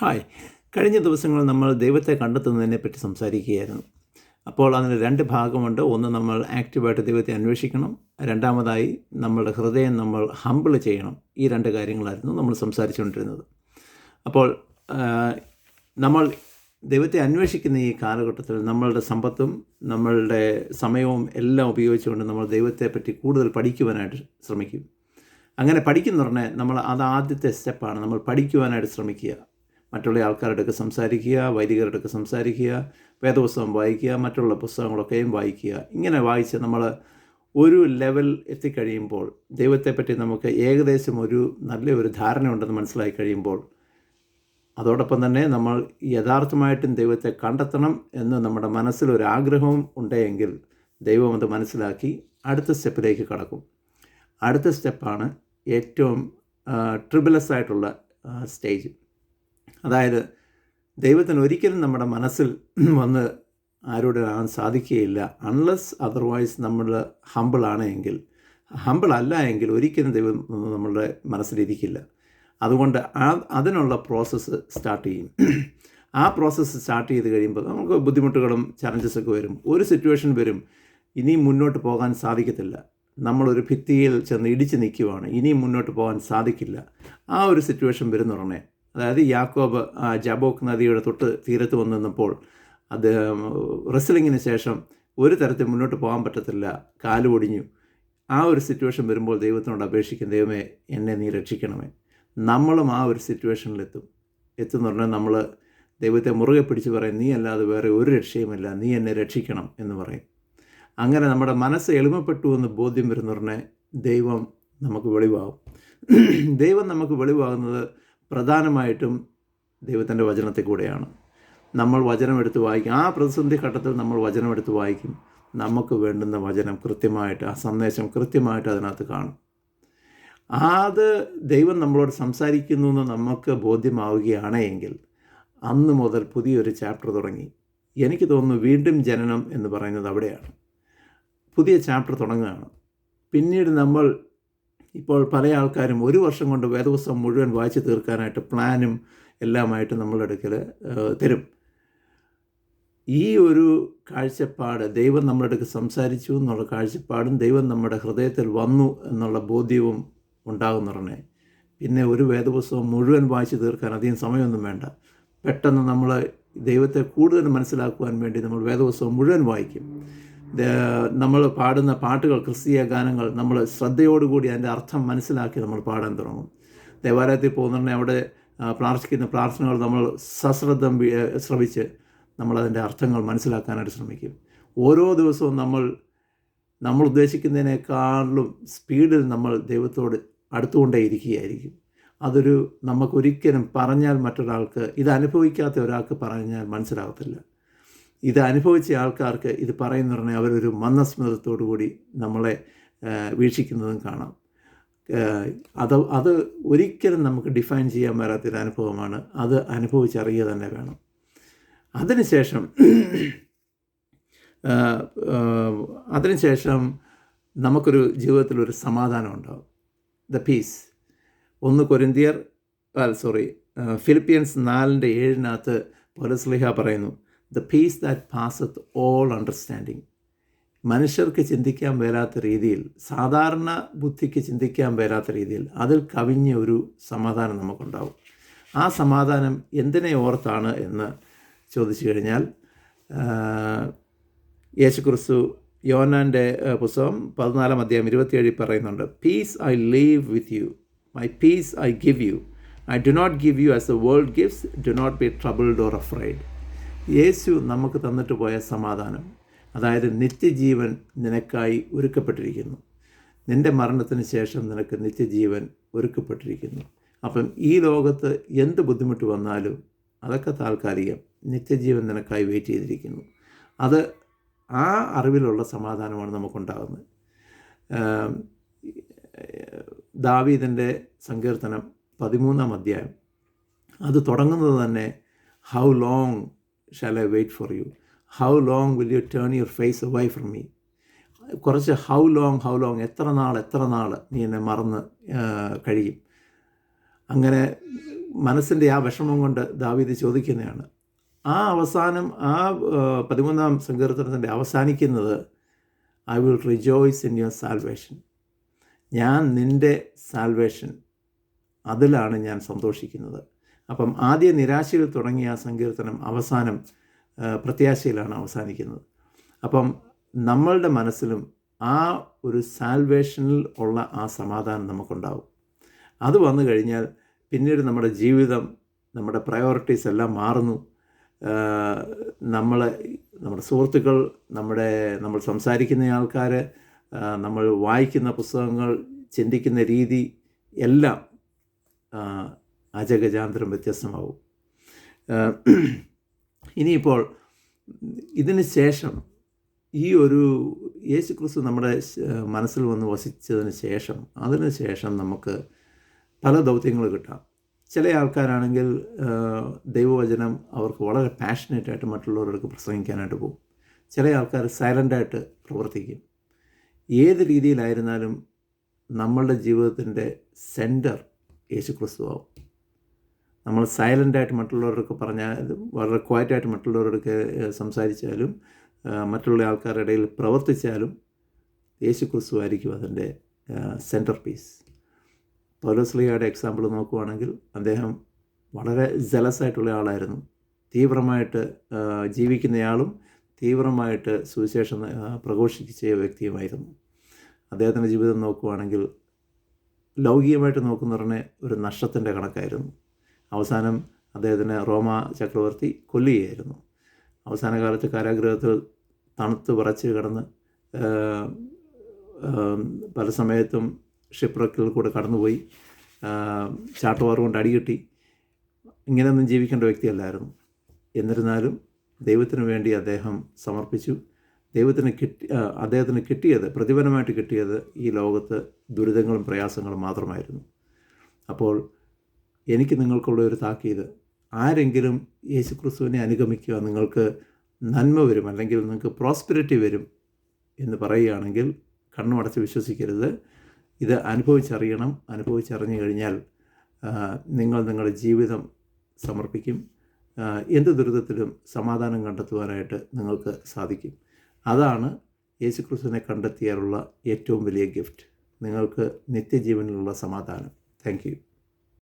Hi. കഴിഞ്ഞ ദിവസങ്ങളിൽ നമ്മൾ ദൈവത്തെ കണ്ടെത്തുന്നതിനെപ്പറ്റി സംസാരിക്കുകയായിരുന്നു. അപ്പോൾ അതിന് 2 ഭാഗമുണ്ട്. ഒന്ന്, നമ്മൾ ആക്റ്റീവായിട്ട് ദൈവത്തെ അന്വേഷിക്കണം. രണ്ടാമതായി, നമ്മളുടെ ഹൃദയം നമ്മൾ ഹംബിൾ ചെയ്യണം. ഈ 2 കാര്യങ്ങളായിരുന്നു നമ്മൾ സംസാരിച്ചുകൊണ്ടിരുന്നത്. അപ്പോൾ നമ്മൾ ദൈവത്തെ അന്വേഷിക്കുന്ന ഈ കാലഘട്ടത്തിൽ നമ്മളുടെ സമ്പത്തും നമ്മളുടെ സമയവും എല്ലാം ഉപയോഗിച്ചുകൊണ്ട് നമ്മൾ ദൈവത്തെപ്പറ്റി കൂടുതൽ പഠിക്കുവാനായിട്ട് ശ്രമിക്കും. അങ്ങനെ പഠിക്കുന്ന പറഞ്ഞാൽ അത് ആദ്യത്തെ സ്റ്റെപ്പാണ്. നമ്മൾ പഠിക്കുവാനായിട്ട് ശ്രമിക്കുക. മറ്റുള്ള ആൾക്കാരുടെ അടുത്ത് സംസാരിക്കുക, വൈദികരുടെ അടുത്ത് സംസാരിക്കുക, വേദപുസ്തകം വായിക്കുക, മറ്റുള്ള പുസ്തകങ്ങളൊക്കെയും വായിക്കുക. ഇങ്ങനെ വായിച്ച് നമ്മൾ ഒരു ലെവൽ എത്തിക്കഴിയുമ്പോൾ, ദൈവത്തെപ്പറ്റി നമുക്ക് ഏകദേശം നല്ലൊരു ധാരണ ഉണ്ടെന്ന് മനസ്സിലാക്കി കഴിയുമ്പോൾ, അതോടൊപ്പം തന്നെ നമ്മൾ യഥാർത്ഥമായിട്ടും ദൈവത്തെ കണ്ടെത്തണം എന്ന് നമ്മുടെ മനസ്സിലൊരാഗ്രഹവും ഉണ്ടെങ്കിൽ ദൈവം അത് മനസ്സിലാക്കി അടുത്ത സ്റ്റെപ്പിലേക്ക് കടക്കും. അടുത്ത സ്റ്റെപ്പാണ് ഏറ്റവും ട്രിബിളസ് ആയിട്ടുള്ള സ്റ്റേജ്. അതായത് ദൈവത്തിന് ഒരിക്കലും നമ്മുടെ മനസ്സിൽ വന്ന് ആരോടാൻ സാധിക്കുകയില്ല, അൺലെസ് അതർവൈസ് നമ്മൾ ഹമ്പിളാണ് എങ്കിൽ. ഹമ്പിൾ അല്ല എങ്കിൽ ഒരിക്കലും ദൈവം നമ്മളുടെ മനസ്സിലിരിക്കില്ല. അതുകൊണ്ട് അതിനുള്ള പ്രോസസ്സ് സ്റ്റാർട്ട് ചെയ്യും. ആ പ്രോസസ്സ് സ്റ്റാർട്ട് ചെയ്ത് കഴിയുമ്പോൾ നമുക്ക് ബുദ്ധിമുട്ടുകളും ചലഞ്ചസൊക്കെ വരും. ഒരു സിറ്റുവേഷൻ വരും, ഇനിയും മുന്നോട്ട് പോകാൻ സാധിക്കത്തില്ല, നമ്മളൊരു ഭിത്തിയിൽ ചെന്ന് ഇടിച്ച് നിൽക്കുവാണ്, ഇനിയും മുന്നോട്ട് പോകാൻ സാധിക്കില്ല. ആ ഒരു സിറ്റുവേഷൻ വരുന്നുടനെ, അതായത് യാക്കോബ് ജബോക്ക് നദിയുടെ തീരത്ത് വന്ന് നിന്നപ്പോൾ അത് റെസ്ലിങ്ങിന് ശേഷം ഒരു തരത്തിൽ മുന്നോട്ട് പോകാൻ പറ്റത്തില്ല, കാല് ഒടിഞ്ഞു. ആ ഒരു സിറ്റുവേഷൻ വരുമ്പോൾ ദൈവത്തിനോട് അപേക്ഷിക്കും, ദൈവമേ എന്നെ നീ രക്ഷിക്കണമേ. നമ്മളും ആ ഒരു എത്തുന്ന പറഞ്ഞാൽ നമ്മൾ ദൈവത്തെ മുറുകെ പിടിച്ച് പറയും, നീ അല്ലാതെ വേറെ ഒരു രക്ഷയുമില്ല, നീ എന്നെ രക്ഷിക്കണം എന്ന് പറയും. അങ്ങനെ നമ്മുടെ മനസ്സ് എളിമപ്പെട്ടു എന്ന് ബോധ്യം വരുന്ന പറഞ്ഞാൽ ദൈവം നമുക്ക് വെളിവാകും. ദൈവം നമുക്ക് വെളിവാകുന്നത് പ്രധാനമായിട്ടും ദൈവത്തിൻ്റെ വചനത്തിൽ കൂടെയാണ്. നമ്മൾ വചനം എടുത്ത് വായിക്കും. ആ പ്രതിസന്ധി ഘട്ടത്തിൽ നമ്മൾ വചനം എടുത്ത് വായിക്കും. നമുക്ക് വേണ്ടുന്ന വചനം കൃത്യമായിട്ട്, ആ സന്ദേശം കൃത്യമായിട്ട് അതിനകത്ത് കാണും. അത് ദൈവം നമ്മളോട് സംസാരിക്കുന്നു എന്ന് നമുക്ക് ബോധ്യമാവുകയാണെങ്കിൽ അന്ന് മുതൽ പുതിയൊരു ചാപ്റ്റർ തുടങ്ങി. എനിക്ക് തോന്നുന്നു വീണ്ടും ജനനം എന്ന് പറയുന്നത് അവിടെയാണ്. പുതിയ ചാപ്റ്റർ തുടങ്ങുകയാണ്. പിന്നീട് നമ്മൾ ഇപ്പോൾ പല ആൾക്കാരും 1 വർഷം കൊണ്ട് വേദപുസ്തകം മുഴുവൻ വായിച്ച് തീർക്കാനായിട്ട് പ്ലാനും എല്ലാമായിട്ട് നമ്മളുടെ അടുക്കൽ തരും. ഈ ഒരു കാഴ്ചപ്പാട്, ദൈവം നമ്മുടെ അടുക്ക് സംസാരിച്ചു എന്നുള്ള കാഴ്ചപ്പാടും ദൈവം നമ്മുടെ ഹൃദയത്തിൽ വന്നു എന്നുള്ള ബോധ്യവും ഉണ്ടാകുന്നുടനെ പിന്നെ ഒരു വേദപുസ്തകം മുഴുവൻ വായിച്ച് തീർക്കാൻ അധികം സമയമൊന്നും വേണ്ട. പെട്ടെന്ന് നമ്മൾ ദൈവത്തെ കൂടുതൽ മനസ്സിലാക്കുവാൻ വേണ്ടി നമ്മൾ വേദപുസ്തകം മുഴുവൻ വായിക്കും. നമ്മൾ പാടുന്ന പാട്ടുകൾ, ക്രിസ്തീയ ഗാനങ്ങൾ നമ്മൾ ശ്രദ്ധയോടുകൂടി അതിൻ്റെ അർത്ഥം മനസ്സിലാക്കി നമ്മൾ പാടാൻ തുടങ്ങും. ദേവാലയത്തിൽ പോകുന്നുണ്ടെങ്കിൽ അവിടെ പ്രാർത്ഥിക്കുന്ന പ്രാർത്ഥനകൾ നമ്മൾ സശ്രദ്ധം ശ്രവിച്ച് നമ്മളതിൻ്റെ അർത്ഥങ്ങൾ മനസ്സിലാക്കാനായിട്ട് ശ്രമിക്കും. ഓരോ ദിവസവും നമ്മൾ ഉദ്ദേശിക്കുന്നതിനേക്കാളും സ്പീഡിൽ നമ്മൾ ദൈവത്തോട് അടുത്തുകൊണ്ടേ ഇരിക്കുകയായിരിക്കും. നമുക്കൊരിക്കലും പറഞ്ഞാൽ മറ്റൊരാൾക്ക്, ഇത് അനുഭവിക്കാത്ത ഒരാൾക്ക് പറഞ്ഞാൽ മനസ്സിലാകത്തില്ല. ഇത് അനുഭവിച്ച ആൾക്കാർക്ക് ഇത് പറയുന്ന പറഞ്ഞാൽ അവരൊരു മന്ദസ്മിതത്തോടു കൂടി നമ്മളെ വീക്ഷിക്കുന്നതും കാണാം. അത് ഒരിക്കലും നമുക്ക് ഡിഫൈൻ ചെയ്യാൻ വരാത്തൊരു അനുഭവമാണ്. അത് അനുഭവിച്ചറിയുക തന്നെ വേണം. അതിനുശേഷം നമുക്കൊരു ജീവിതത്തിലൊരു സമാധാനം ഉണ്ടാകും. പീസ്. 1 കൊരിന്ത്യർ ഫിലിപ്പിയൻസ് 4:7 പൗലോസ് പറയുന്നു, the peace that പാസത്ത് all understanding. മനുഷ്യർക്ക് ചിന്തിക്കാൻ വരാത്ത രീതിയിൽ, സാധാരണ ബുദ്ധിക്ക് ചിന്തിക്കാൻ വരാത്ത രീതിയിൽ അതിൽ കവിഞ്ഞ ഒരു സമാധാനം നമുക്കുണ്ടാവും. ആ സമാധാനം എന്തിനെ ഓർത്താണ് എന്ന് ചോദിച്ചു കഴിഞ്ഞാൽ, യേശുക്രിസ്തു യോഹന്നാൻ്റെ പുസ്തകം 14:27 പറയുന്നുണ്ട്, peace I leave with you, my peace I give you, I do not give you as the world gives, do not be troubled or afraid. Yeshu നമുക്ക് തന്നിട്ട് പോയ സമാധാനം, അതായത് നിത്യജീവൻ നിനക്കായി ഒരുക്കപ്പെട്ടിരിക്കുന്നു. നിൻ്റെ മരണത്തിന് ശേഷം നിനക്ക് നിത്യജീവൻ ഒരുക്കപ്പെട്ടിരിക്കുന്നു. അപ്പം ഈ ലോകത്ത് എന്ത് ബുദ്ധിമുട്ട് വന്നാലും അതൊക്കെ താൽക്കാലികം. നിത്യജീവൻ നിനക്കായി വെയിറ്റ് ചെയ്തിരിക്കുന്നു. ആ അറിവിലുള്ള സമാധാനമാണ് നമുക്കുണ്ടാകുന്നത്. ദാവീദിൻ്റെ സങ്കീർത്തനം 13-ാം അധ്യായം അത് തുടങ്ങുന്നത് തന്നെ, how long shall I wait for you, how long will you turn your face away from me. കുറച്ച് ഹൗ ലോങ്, എത്ര നാൾ നീ എന്നെ മറന്ന് കഴിയും. അങ്ങനെ മനസ്സിൻ്റെ ആ വിഷമം കൊണ്ട് ദാവീദ് ചോദിക്കുന്നതാണ്. ആ അവസാനം 13-ാം സങ്കീർത്തനത്തിൻ്റെ അവസാനിക്കുന്നത് I will rejoice in your salvation. ഞാൻ നിൻ്റെ സാൽവേഷൻ അതിലാണ് ഞാൻ സന്തോഷിക്കുന്നത്. അപ്പം ആദ്യ നിരാശയിൽ തുടങ്ങിയ ആ സങ്കീർത്തനം അവസാനം പ്രത്യാശയിലാണ് അവസാനിക്കുന്നത്. അപ്പം നമ്മളുടെ മനസ്സിലും ആ ഒരു സാൽവേഷനിൽ ഉള്ള ആ സമാധാനം നമുക്കുണ്ടാവും. അത് വന്നു കഴിഞ്ഞാൽ പിന്നീട് നമ്മുടെ ജീവിതം, നമ്മുടെ പ്രയോറിറ്റീസ് എല്ലാം മാറുന്നു. നമ്മുടെ സുഹൃത്തുക്കൾ, നമ്മൾ സംസാരിക്കുന്ന ആൾക്കാർ, നമ്മൾ വായിക്കുന്ന പുസ്തകങ്ങൾ, ചിന്തിക്കുന്ന രീതി എല്ലാം അജഗജാന്തരം വ്യത്യസ്തമാവും. ഇനിയിപ്പോൾ ഇതിന് ശേഷം ഈ ഒരു യേശുക്രിസ്തു നമ്മുടെ മനസ്സിൽ വന്ന് വസിച്ചതിന് ശേഷം, അതിന് ശേഷം നമുക്ക് പല ദൗത്യങ്ങൾ കിട്ടാം. ചില ആൾക്കാരാണെങ്കിൽ ദൈവവചനം അവർക്ക് വളരെ പാഷനേറ്റായിട്ട് മറ്റുള്ളവർക്ക് പ്രസംഗിക്കാനായിട്ട് പോകും. ചില ആൾക്കാർ സൈലൻ്റായിട്ട് പ്രവർത്തിക്കും. ഏത് രീതിയിലായിരുന്നാലും നമ്മളുടെ ജീവിതത്തിൻ്റെ സെൻറ്റർ യേശുക്രിസ്തുവാകും. നമ്മൾ സൈലൻ്റായിട്ട് മറ്റുള്ളവർക്ക് പറഞ്ഞാലും, വളരെ ക്വയറ്റായിട്ട് മറ്റുള്ളവർക്ക് സംസാരിച്ചാലും, മറ്റുള്ള ആൾക്കാരുടെ ഇടയിൽ പ്രവർത്തിച്ചാലും യേശുക്രിസ്തു ആയിരിക്കും അതിൻ്റെ സെൻറ്റർ പീസ്. പൗലോസ്ലീഹയുടെ എക്സാമ്പിൾ നോക്കുകയാണെങ്കിൽ അദ്ദേഹം വളരെ ജലസായിട്ടുള്ള ആളായിരുന്നു. തീവ്രമായിട്ട് ജീവിക്കുന്നയാളും തീവ്രമായിട്ട് സുവിശേഷം പ്രഘോഷിച്ച വ്യക്തിയുമായിരുന്നു. അദ്ദേഹത്തിൻ്റെ ജീവിതം നോക്കുകയാണെങ്കിൽ ലൗകികമായിട്ട് നോക്കുന്നവരുടെ ഒരു നഷ്ടത്തിൻ്റെ കണക്കായിരുന്നു. അവസാനം അദ്ദേഹത്തിന് റോമ ചക്രവർത്തി കൊല്ലുകയായിരുന്നു. അവസാന കാലത്ത് കാരാഗൃഹത്തിൽ തണുത്ത് വിറച്ച് കിടന്ന് പല സമയത്തും ഷിപ്രക്കിൽ കൂടെ കടന്നുപോയി, ചാട്ടവാർ കൊണ്ട് അടികിട്ടി. ഇങ്ങനെയൊന്നും ജീവിക്കേണ്ട വ്യക്തിയല്ലായിരുന്നു. എന്നിരുന്നാലും ദൈവത്തിന് വേണ്ടി അദ്ദേഹം സമർപ്പിച്ചു. അദ്ദേഹത്തിന് കിട്ടിയത്, പ്രതിഫലമായിട്ട് കിട്ടിയത് ഈ ലോകത്ത് ദുരിതങ്ങളും പ്രയാസങ്ങളും മാത്രമായിരുന്നു. അപ്പോൾ എനിക്ക് നിങ്ങൾക്കുള്ള ഒരു താക്കീത്, ആരെങ്കിലും യേശുക്രിസ്തുവിനെ അനുഗമിക്കുക, നിങ്ങൾക്ക് നന്മ വരും, അല്ലെങ്കിൽ നിങ്ങൾക്ക് പ്രോസ്പെരിറ്റി വരും എന്ന് പറയുകയാണെങ്കിൽ കണ്ണുമടച്ച് വിശ്വസിക്കരുത്. ഇത് അനുഭവിച്ചറിയണം. അനുഭവിച്ചറിഞ്ഞു കഴിഞ്ഞാൽ നിങ്ങൾ നിങ്ങളുടെ ജീവിതം സമർപ്പിക്കും. എന്ത് ദുരിതത്തിലും സമാധാനം കണ്ടെത്തുവാനായിട്ട് നിങ്ങൾക്ക് സാധിക്കും. അതാണ് യേശുക്രിസ്തുവിനെ കണ്ടെത്തിയാലുള്ള ഏറ്റവും വലിയ ഗിഫ്റ്റ്, നിങ്ങൾക്ക് നിത്യജീവനിലുള്ള സമാധാനം. Thank you.